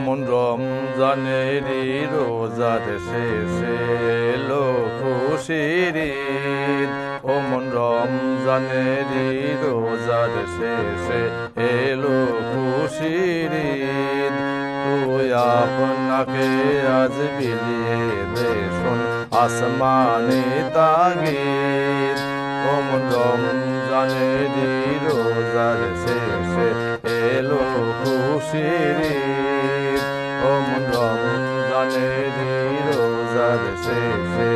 অমন রমজানেরই রোজার শেষে এলো খুশির ঈদ। অমন রমজানেরই রোজার শেষে এলো খুশির ঈদ। তুই আপনাকে আজ বিলিয়ে দে শোন আসমানি তাগিদ। অমন রমজানেরই রোজার শেষে এলো খুশির ঈদ। অমন রমজানেরই রোজার শেষে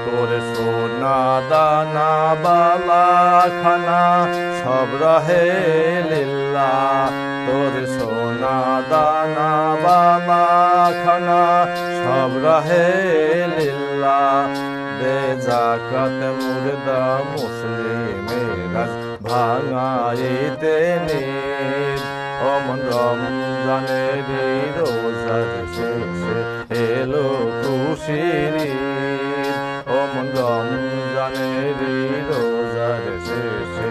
তোর সোনা দানা বালা খানা সব রহে লিল্লাহ। তোর সোনা দানা বালা খানা সব রহে লিল্লাহ। বেজাকাত মুর্দা মুসলিমেরা ভাঙাইতে নিদ। অমন রমজানেরই রোজার শেষে এলো খুশির ঈদ। অমন রমজানেরই রোজার শেষে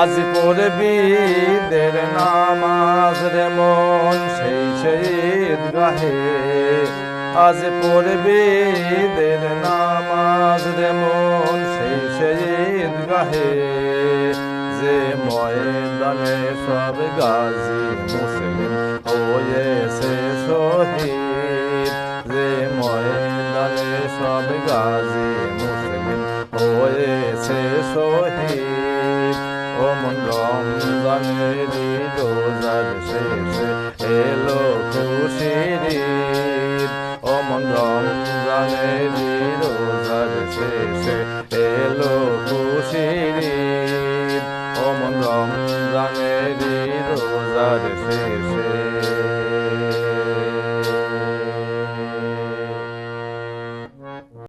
আজ পড়বি ঈদের নামাজ রে মন সেই ঈদগাহে। আজ পড়বি ঈদের নামাজ রে মন সেই ঈদগাহে। যে ময়দানে সব গাজী মুসলিম হয়েছে শহীদ। যে ময়দানে সব গাজী মুসলিম হয়েছে শহীদ। অমন রমজানেরই রোজার শেষে এলো খুশির ঈদ। অমন রমজানেরই রোজার শেষে এলো খুশির ঈদ। অমন রমজানেরই রোজার শেষে